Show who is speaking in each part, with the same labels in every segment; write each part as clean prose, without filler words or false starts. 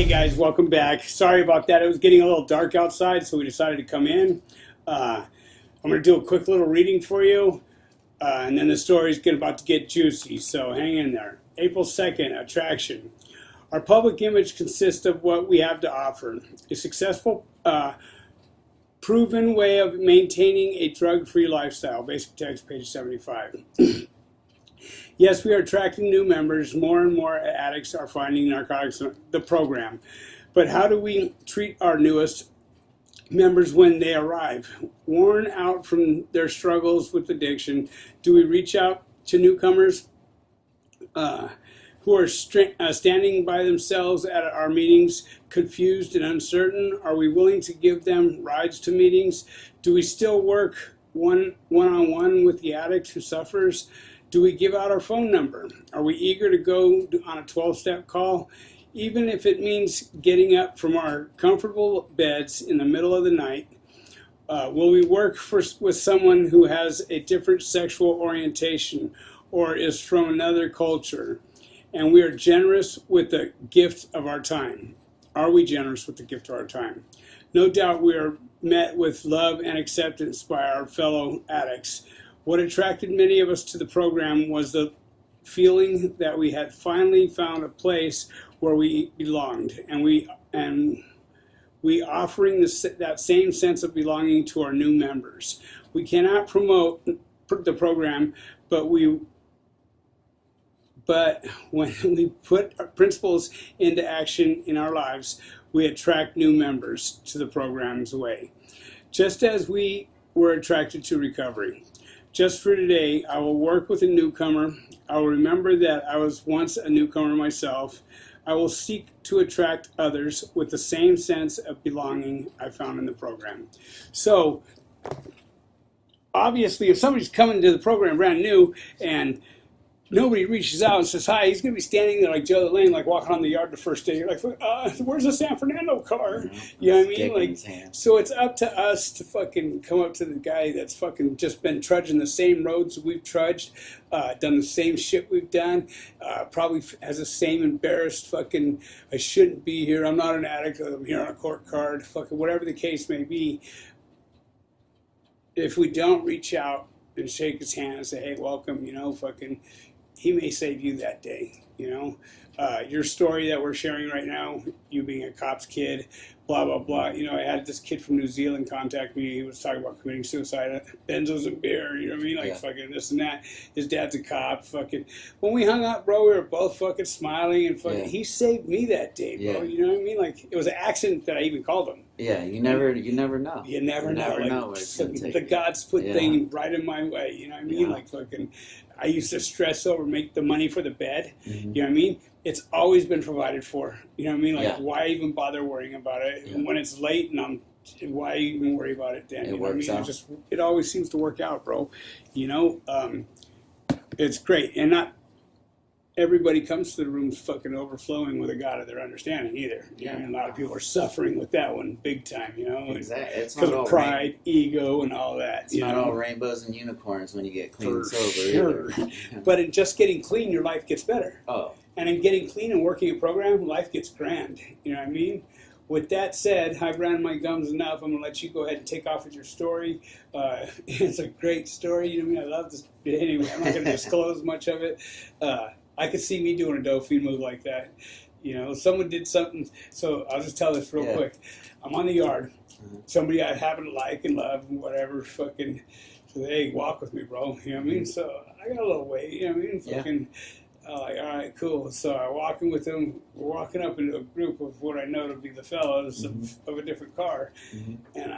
Speaker 1: Hey guys, welcome back. Sorry about that. It was getting a little dark outside, so we decided to come in. I'm going to do a quick little reading for you, and then the story's about to get juicy, so hang in there. April 2nd, attraction. Our public image consists of what we have to offer. A successful, proven way of maintaining a drug-free lifestyle. Basic text, page 75. Yes, we are attracting new members. More and more addicts are finding narcotics in the program. But how do we treat our newest members when they arrive? Worn out from their struggles with addiction, do we reach out to newcomers who are standing by themselves at our meetings, confused and uncertain? Are we willing to give them rides to meetings? Do we still work one-on-one with the addict who suffers? Do we give out our phone number? Are we eager to go on a 12-step call? Even if it means getting up from our comfortable beds in the middle of the night, will we work with someone who has a different sexual orientation or is from another culture? And we are generous with the gift of our time. Are we generous with the gift of our time? No doubt we are met with love and acceptance by our fellow addicts. What attracted many of us to the program was the feeling that we had finally found a place where we belonged, and we offering that same sense of belonging to our new members. We cannot promote the program, but when we put our principles into action in our lives, we attract new members to the program's way, just as we were attracted to recovery. Just for today, I will work with a newcomer. I will remember that I was once a newcomer myself. I will seek to attract others with the same sense of belonging I found in the program. So, obviously, if somebody's coming to the program brand new and nobody reaches out and says hi, he's going to be standing there like Joe Lane, like walking on the yard the first day. You're like, where's the San Fernando car? You know what I mean? Like, so it's up to us to fucking come up to the guy that's fucking just been trudging the same roads we've trudged, done the same shit we've done, probably has the same embarrassed fucking, I shouldn't be here, I'm not an addict, I'm here on a court card, fucking whatever the case may be. If we don't reach out and shake his hand and say, hey, welcome, fucking, he may save you that day, Your story that we're sharing right now, you being a cop's kid, blah, blah, blah. I had this kid from New Zealand contact me. He was talking about committing suicide, benzos and beer, you know what I mean? Like, fucking this and that. His dad's a cop, fucking. When we hung up, bro, we were both fucking smiling and fucking. Yeah. He saved me that day, bro. Yeah. You know what I mean? Like, it was an accident that I even called him.
Speaker 2: Yeah, you never know.
Speaker 1: You never know.
Speaker 2: You never know
Speaker 1: where it's gonna take the God's put thing right in my way. You know what I mean? Yeah. Like, fucking. I used to stress over make the money for the bed. Mm-hmm. You know what I mean? It's always been provided for. You know what I mean? Like, why even bother worrying about it? Yeah. When it's late and why even worry about it then?
Speaker 2: It works out.
Speaker 1: It always seems to work out, bro. It's great. And not everybody comes to the rooms fucking overflowing with a God of their understanding either. Yeah. A lot of people are suffering with that one big time,
Speaker 2: Exactly. It's
Speaker 1: because of pride, ego, and all that.
Speaker 2: It's not all rainbows and unicorns when you get clean and sober.
Speaker 1: Sure. But in just getting clean, your life gets better.
Speaker 2: Oh.
Speaker 1: And in getting clean and working a program, life gets grand. You know what I mean? With that said, I've ran my gums enough. I'm going to let you go ahead and take off with your story. It's a great story. You know what I mean? I love this. Anyway, I'm not going to disclose much of it. I could see me doing a dope fiend move like that. Someone did something. So I'll just tell this real quick. I'm on the yard. Mm-hmm. Somebody I happen to like and love and whatever fucking said, hey, walk with me, bro. You know what I mean? So I got a little weight. You know what I mean? Fucking. Like, all right, cool. So I'm walking with him. We're walking up into a group of what I know to be the fellows of a different car. Mm-hmm. And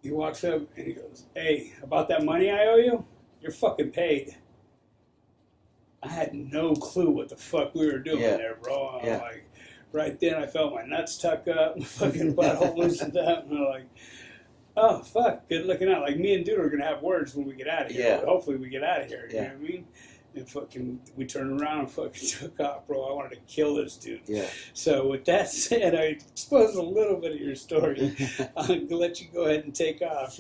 Speaker 1: he walks up and he goes, hey, about that money I owe you? You're fucking paid. I had no clue what the fuck we were doing there, bro. Like, right then I felt my nuts tuck up, my fucking butthole loosened up, and I'm like, oh, fuck, good looking out. Like, me and dude are going to have words when we get out of here. Yeah. Hopefully we get out of here, you know what I mean? And fucking, we turned around and fucking took off, bro. I wanted to kill this dude. Yeah. So with that said, I exposed a little bit of your story. I'm going to let you go ahead and take off,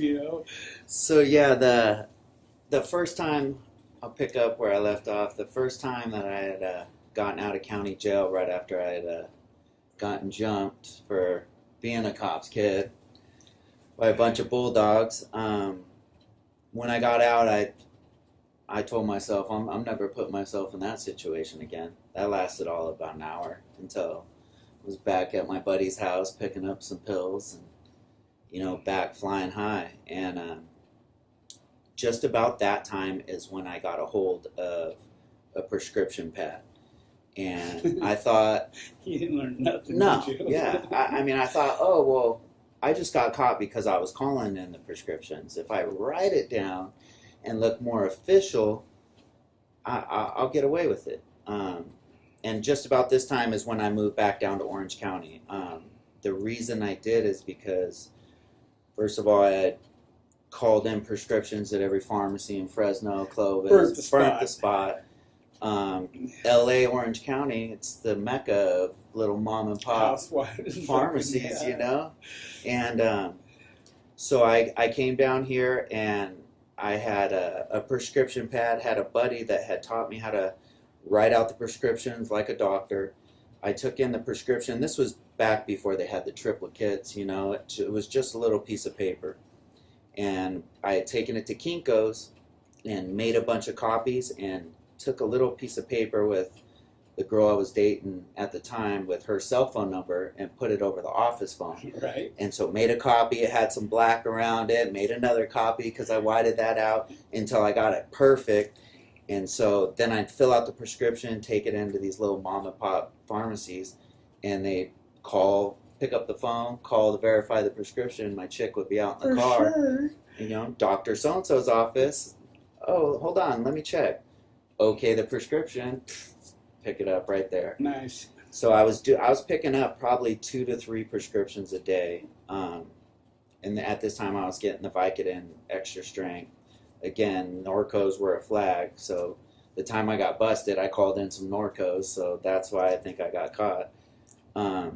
Speaker 2: So, yeah, the first time, I'll pick up where I left off. The first time that I had gotten out of county jail right after I had gotten jumped for being a cop's kid by a bunch of bulldogs. When I got out, I told myself I'm never putting myself in that situation again. That lasted all about an hour until I was back at my buddy's house picking up some pills and, you know, back flying high. And just about that time is when I got a hold of a prescription pad. And I thought...
Speaker 1: You didn't learn nothing,
Speaker 2: No,
Speaker 1: did you?
Speaker 2: yeah. I mean, I thought, oh, well, I just got caught because I was calling in the prescriptions. If I write it down and look more official, I'll get away with it. And just about this time is when I moved back down to Orange County. The reason I did is because, first of all, I had called in prescriptions at every pharmacy in Fresno, Clovis, burnt the spot. LA, Orange County, it's the mecca of little mom and pop pharmacies,
Speaker 1: yeah.
Speaker 2: you know? And so I came down here and I had a prescription pad, had a buddy that had taught me how to write out the prescriptions like a doctor. I took in the prescription. This was back before they had the triplet kits, you know? It was just a little piece of paper. And I had taken it to Kinko's and made a bunch of copies and took a little piece of paper with the girl I was dating at the time with her cell phone number and put it over the office phone.
Speaker 1: Right.
Speaker 2: And so made a copy. It had some black around it. Made another copy because I whited that out until I got it perfect. And so then I'd fill out the prescription, take it into these little mom and pop pharmacies, and they'd pick up the phone, call to verify the prescription. My chick would be out in the car.
Speaker 1: Sure.
Speaker 2: You know, Dr. So-and-so's office. Oh, hold on, let me check. Okay, the prescription. Pick it up right there.
Speaker 1: Nice.
Speaker 2: So I was picking up probably 2 to 3 prescriptions a day. And at this time I was getting the Vicodin extra strength. Again, Norcos were a flag. So the time I got busted, I called in some Norcos. So that's why I think I got caught. I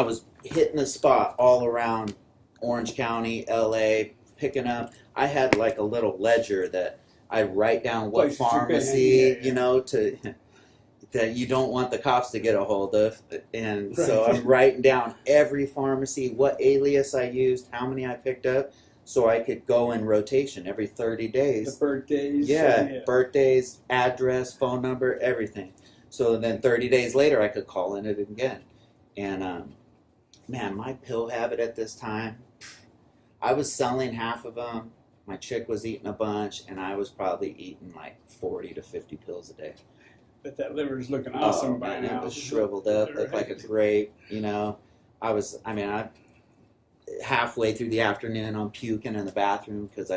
Speaker 2: was hitting the spot all around Orange County, LA, picking up. I had like a little ledger that I write down what pharmacy, you know, that you don't want the cops to get a hold of. And so I'm writing down every pharmacy, what alias I used, how many I picked up, so I could go in rotation every 30 days.
Speaker 1: The birthdays.
Speaker 2: Yeah, birthdays, address, phone number, everything. So then 30 days later, I could call in it again. And, man, my pill habit at this time, I was selling half of them. My chick was eating a bunch, and I was probably eating like 40 to 50 pills a day.
Speaker 1: But that liver's looking awesome by now.
Speaker 2: It was shriveled up, looked like a grape, you know. I halfway through the afternoon, I'm puking in the bathroom because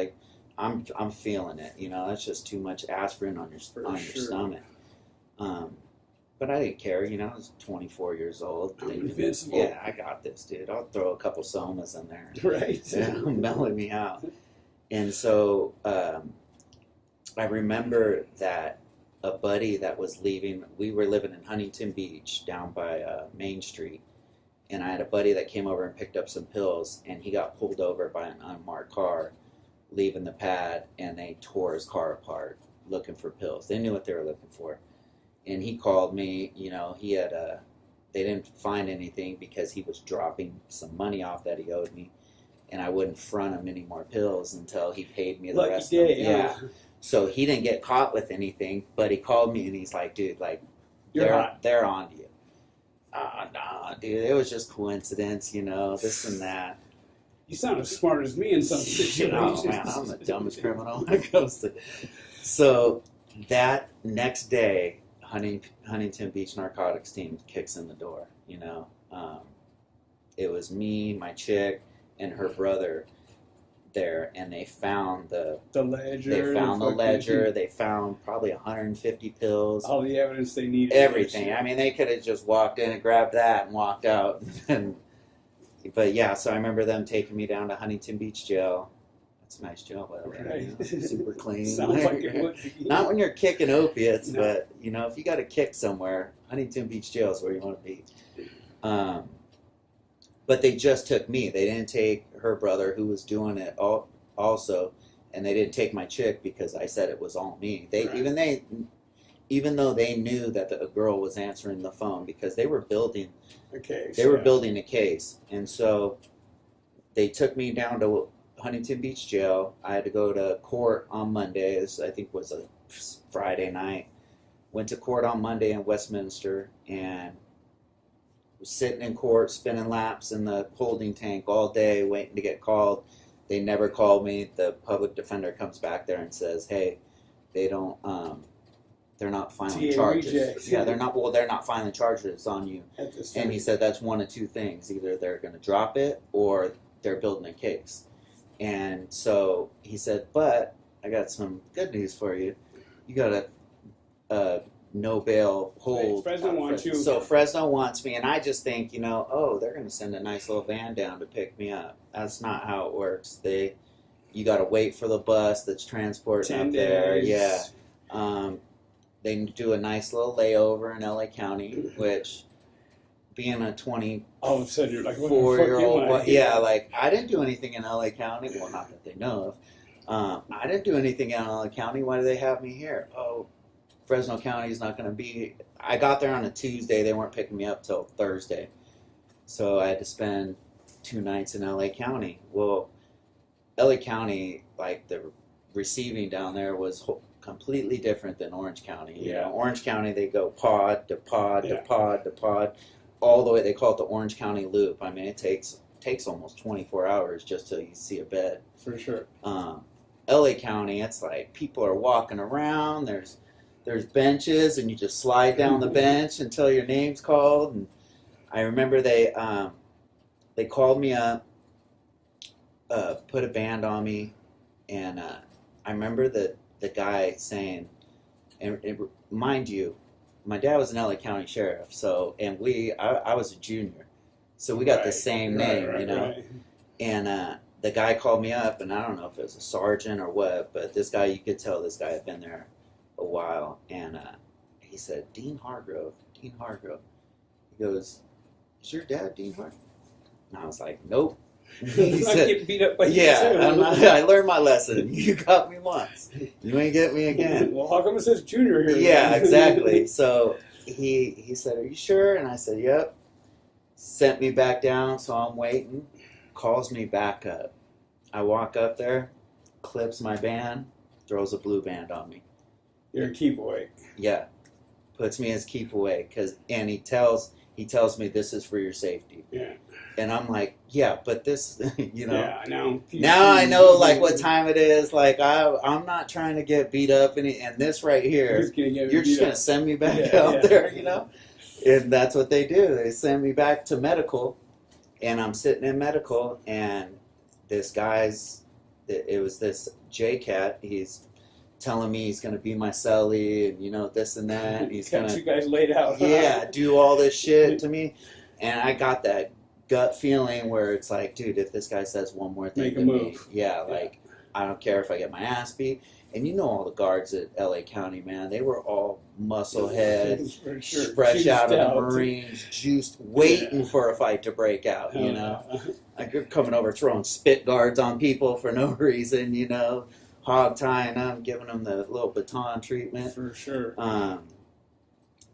Speaker 2: I'm feeling it, you know. That's just too much aspirin on your stomach. But I didn't care, you know. I was 24 years old.
Speaker 1: I'm invincible.
Speaker 2: Yeah, I got this, dude. I'll throw a couple somas in there.
Speaker 1: Right.
Speaker 2: Yeah, melling me out. And so I remember that a buddy that was leaving, we were living in Huntington Beach down by Main Street, and I had a buddy that came over and picked up some pills, and he got pulled over by an unmarked car leaving the pad, and they tore his car apart looking for pills. They knew what they were looking for. And he called me, you know, he had they didn't find anything because he was dropping some money off that he owed me. And I wouldn't front him any more pills until he paid me the rest of them. Yeah. So he didn't get caught with anything, but he called me and he's like, dude, like, they're on to you. Nah, dude, it was just coincidence, you know, this and that.
Speaker 1: You sound as smart as me in some situations.
Speaker 2: Oh, man, I'm the dumbest criminal when it comes to... So that next day, Huntington Beach narcotics team kicks in the door, you know. It was me, my chick, and her brother there, and they found the ledger. They found the ledger. They found probably 150 pills.
Speaker 1: All the evidence they needed.
Speaker 2: Everything. I mean, they could have just walked in and grabbed that and walked out. But yeah, so I remember them taking me down to Huntington Beach jail. That's a nice jail, by the way.
Speaker 1: Right.
Speaker 2: You know, super clean.
Speaker 1: Sounds like it would be.
Speaker 2: Not when you're kicking opiates,
Speaker 1: No.
Speaker 2: but you know, if you got to kick somewhere, Huntington Beach jail is where you want to be. But they just took me. They didn't take her brother, who was doing it also, and they didn't take my chick because I said it was all me. even though they knew that a girl was answering the phone because they were building
Speaker 1: Okay.
Speaker 2: they were building a case. And so they took me down to Huntington Beach jail. I had to go to court on Monday. This, I think, was a Friday night. Went to court on Monday in Westminster and was sitting in court, spinning laps in the holding tank all day, waiting to get called. They never called me. The public defender comes back there and says, "Hey, they don't. They're not filing
Speaker 1: TA
Speaker 2: charges.
Speaker 1: rejects.
Speaker 2: Yeah, they're not. Well, they're not filing charges on you."
Speaker 1: At this
Speaker 2: And
Speaker 1: time.
Speaker 2: he said that's one of two things: either they're going to drop it or they're building a case. And so he said, "But I got some good news for you. You got a no bail hold."
Speaker 1: Fresno wants you.
Speaker 2: So Fresno wants me, and I just think, oh, they're going to send a nice little van down to pick me up. That's not how it works. You got to wait for the bus that's transporting
Speaker 1: 10
Speaker 2: up there.
Speaker 1: days.
Speaker 2: Yeah. They do a nice little layover in LA County, which, being a 24-year-old,
Speaker 1: All of a sudden, you're like, what the fuck am I?
Speaker 2: yeah, like, I didn't do anything in LA County. Well, not that they know of. I didn't do anything in LA County. Why do they have me here? Oh, Fresno County is not going to be. I got there on a Tuesday. They weren't picking me up till Thursday. So I had to spend 2 nights in LA County. Well, LA County, like, the receiving down there was completely different than Orange County.
Speaker 1: Yeah.
Speaker 2: Orange County, they go pod to pod to
Speaker 1: Yeah.
Speaker 2: pod to pod, all the way. They call it the Orange County Loop. I mean, it takes almost 24 hours just till you see a bed.
Speaker 1: For sure.
Speaker 2: LA County, it's like people are walking around. There's benches, and you just slide down the bench until your name's called. And I remember they called me up, put a band on me, and I remember the guy saying, and mind you, my dad was an LA County sheriff, so, and I was a junior, so we got the same name,
Speaker 1: Right.
Speaker 2: And the guy called me up, and I don't know if it was a sergeant or what, but this guy, you could tell this guy had been there a while, and he said, Dean Hargrove. He goes, "Is your dad Dean Hargrove?" And I was like, "Nope." He
Speaker 1: I'm not
Speaker 2: said,
Speaker 1: getting beat up by
Speaker 2: "Yeah,
Speaker 1: you.
Speaker 2: I learned my lesson. You got me once. You ain't get me again."
Speaker 1: Well, how come it says junior here?
Speaker 2: Yeah, exactly. So he said, "Are you sure?" And I said, "Yep." Sent me back down, so I'm waiting. Calls me back up. I walk up there, clips my band, throws a blue band on me.
Speaker 1: You're a keep away.
Speaker 2: Yeah, puts me as keep away, and he tells me this is for your safety.
Speaker 1: Yeah.
Speaker 2: And I'm like, yeah, but this,
Speaker 1: Yeah, now.
Speaker 2: Now I know like what time it is. Like I'm not trying to get beat up, and this right here, you're just gonna send me back out there, And that's what they do. They send me back to medical, and I'm sitting in medical, and this guy's, it was this J-Cat. He's telling me he's gonna be my cellie, and this and that. And he's
Speaker 1: got you guys laid out.
Speaker 2: yeah, do all this shit to me, and I got that gut feeling where it's like, dude, if this guy says one more thing
Speaker 1: Make
Speaker 2: to
Speaker 1: a
Speaker 2: me,
Speaker 1: move.
Speaker 2: yeah, like I don't care if I get my ass beat. And all the guards at LA County, man, they were all musclehead,
Speaker 1: For sure.
Speaker 2: fresh
Speaker 1: Juiced
Speaker 2: out of
Speaker 1: out.
Speaker 2: the Marines, juiced, waiting for a fight to break out. Like you're coming over throwing spit guards on people for no reason, hog tying them, giving them the little baton treatment.
Speaker 1: For sure.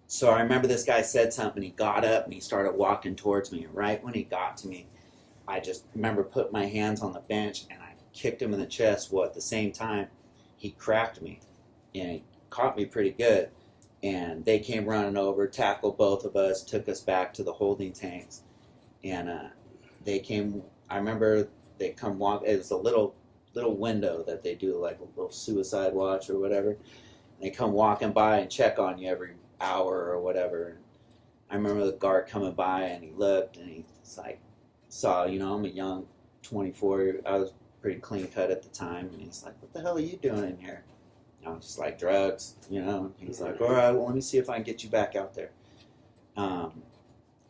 Speaker 2: So I remember this guy said something. He got up and he started walking towards me. And right when he got to me, I just remember putting my hands on the bench and I kicked him in the chest. Well, at the same time, he cracked me and he caught me pretty good. And they came running over, tackled both of us, took us back to the holding tanks. And they came. I remember they come walk. It was a little window that they do, like a little suicide watch or whatever. And they come walking by and check on you every hour or whatever. I remember the guard coming by and he looked and he's like, saw, I'm a young 24. I was pretty clean cut at the time, and he's like, "What the hell are you doing in here?" And I was just like, "Drugs," He's like, "All right, well, let me see if I can get you back out there."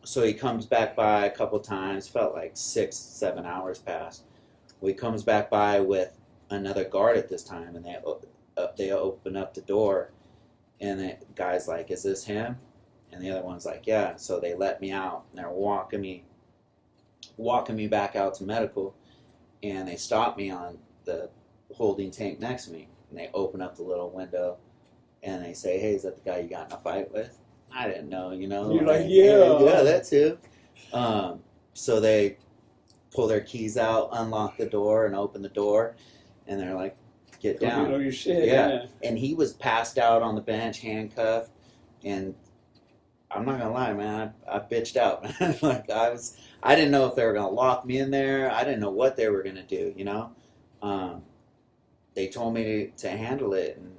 Speaker 2: So he comes back by a couple times. Felt like 6-7 hours passed. Well, he comes back by with another guard at this time, and they open up the door, and the guy's like, "Is this him?" And the other one's like, "Yeah." So they let me out, and they're walking me back out to medical, and they stop me on the holding tank next to me, and they open up the little window, and they say, "Hey, is that the guy you got in a fight with?" I didn't know, you know.
Speaker 1: You're like, yeah,
Speaker 2: that's who. So they pull their keys out, unlock the door, and open the door, and they're like, "Get down."
Speaker 1: You know your shit.
Speaker 2: Yeah.
Speaker 1: Yeah.
Speaker 2: And he was passed out on the bench, handcuffed, and I'm not gonna lie, man, I bitched out, man. Like I didn't know if they were gonna lock me in there. I didn't know what they were gonna do, you know. They told me to handle it, and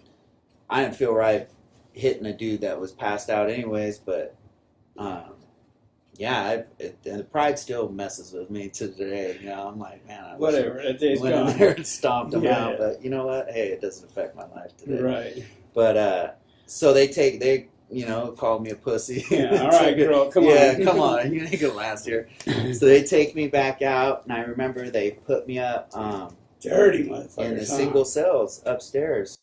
Speaker 2: I didn't feel right hitting a dude that was passed out, anyways. But yeah, and the pride still messes with me to today. You know, I'm like, man, I
Speaker 1: Whatever. That day's
Speaker 2: went
Speaker 1: gone.
Speaker 2: in there and stomped them
Speaker 1: Yeah,
Speaker 2: out.
Speaker 1: yeah.
Speaker 2: But you know what? Hey, it doesn't affect my life today.
Speaker 1: Right.
Speaker 2: But so they called me a pussy.
Speaker 1: Yeah. All right, girl. Come on.
Speaker 2: Yeah, come on. You ain't gonna last here. So they take me back out, and I remember they put me up
Speaker 1: Dirty motherfuckers.
Speaker 2: in the
Speaker 1: huh?
Speaker 2: single cells upstairs.